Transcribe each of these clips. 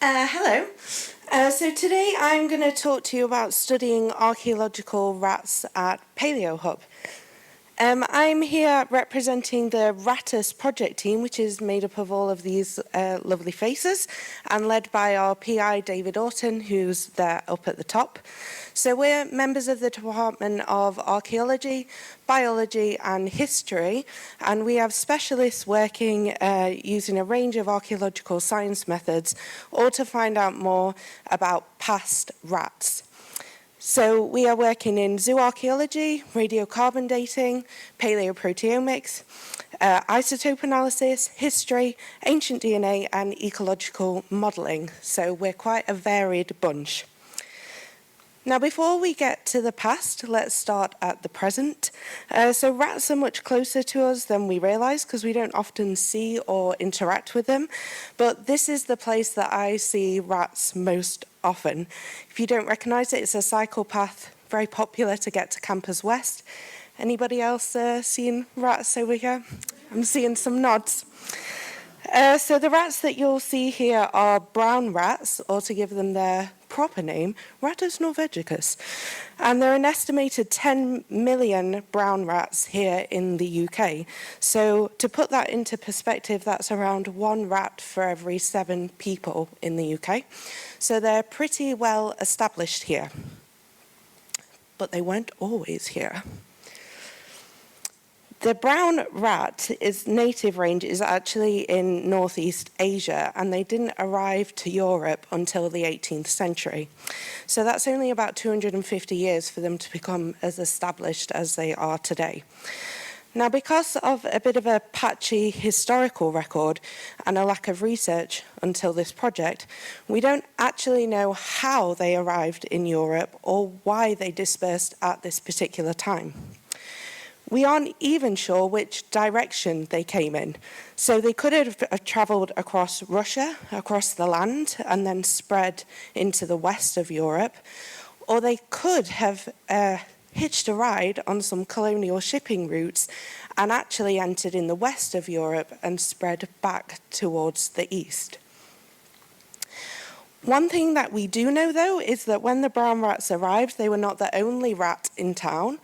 Hello. So today I'm going to talk to you about studying archaeological rats at Paleohub. I'm here representing the RATTUS project team, which is made up of all of these lovely faces and led by our PI, David Orton, who's there up at the top. So we're members of the Department of Archaeology, Biology and History, and we have specialists working using a range of archaeological science methods, all to find out more about past rats. So we are working in zooarchaeology, radiocarbon dating, paleoproteomics, isotope analysis, history, ancient DNA, and ecological modelling. So we're quite a varied bunch. Now, before we get to the past, let's start at the present. So rats are much closer to us than we realise because we don't often see or interact with them. But this is the place that I see rats most often. If you don't recognise it, it's a cycle path, very popular to get to Campus West. Anybody else seeing rats over here? I'm seeing some nods. So the rats that you'll see here are brown rats, or to give them their proper name, Rattus norvegicus. And there are an estimated 10 million brown rats here in the UK. So to put that into perspective, that's around 1 rat for every 7 people in the UK. So they're pretty well established here. But they weren't always here. The brown rat, its native range, is actually in Northeast Asia, and they didn't arrive to Europe until the 18th century. So that's only about 250 years for them to become as established as they are today. Now, because of a bit of a patchy historical record and a lack of research until this project, we don't actually know how they arrived in Europe or why they dispersed at this particular time. We aren't even sure which direction they came in. So they could have travelled across Russia, across the land, and then spread into the west of Europe. Or they could have hitched a ride on some colonial shipping routes and actually entered in the west of Europe and spread back towards the east. One thing that we do know, though, is that when the brown rats arrived, they were not the only rat in town.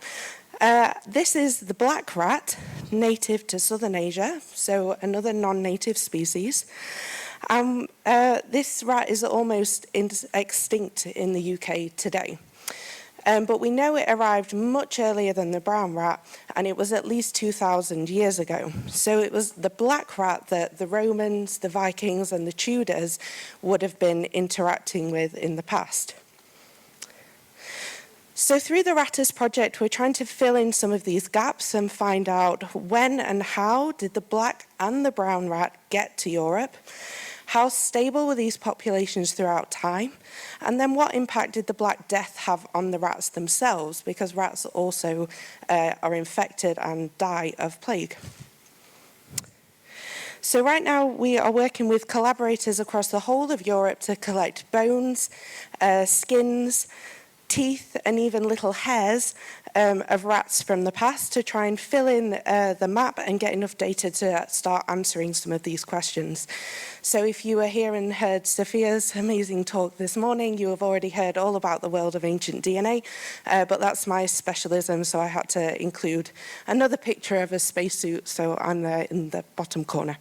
This is the black rat, native to southern Asia, so another non-native species. This rat is almost extinct in the UK today. But we know it arrived much earlier than the brown rat, and it was at least 2,000 years ago. So it was the black rat that the Romans, the Vikings, and the Tudors would have been interacting with in the past. So through the RATTUS project, we're trying to fill in some of these gaps and find out when and how did the black and the brown rat get to Europe, how stable were these populations throughout time, and then what impact did the Black Death have on the rats themselves, because rats also are infected and die of plague. So right now we are working with collaborators across the whole of Europe to collect bones, skins, teeth and even little hairs of rats from the past to try and fill in the map and get enough data to start answering some of these questions. So if you were here and heard Sophia's amazing talk this morning, you have already heard all about the world of ancient DNA, but that's my specialism, so I had to include another picture of a spacesuit, so I'm there in the bottom corner.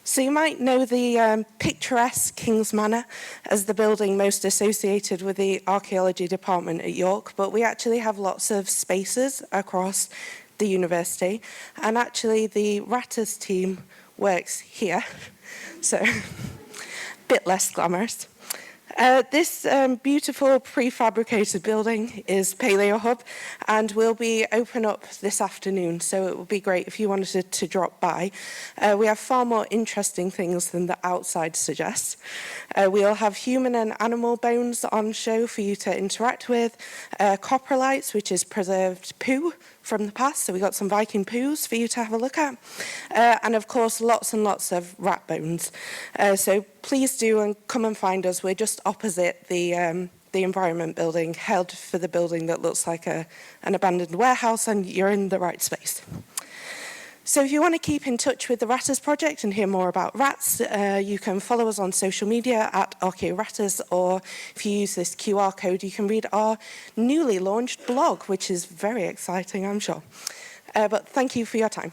So you might know the picturesque King's Manor as the building most associated with the archaeology department at York, but we actually have lots of spaces across the university, and actually the RATTUS team works here, so a bit less glamorous. This beautiful prefabricated building is Paleohub, and will be open up this afternoon, so it would be great if you wanted to drop by. We have far more interesting things than the outside suggests. We'll have human and animal bones on show for you to interact with, coprolites, which is preserved poo from the past, so we got some Viking poos for you to have a look at, and of course lots and lots of rat bones. So please do and come and find us. We're just opposite the environment building, held for the building that looks like an abandoned warehouse, and you're in the right space. So if you want to keep in touch with the RATTUS project and hear more about rats, you can follow us on social media at RATTUS, or if you use this QR code, you can read our newly launched blog, which is very exciting, I'm sure. But thank you for your time.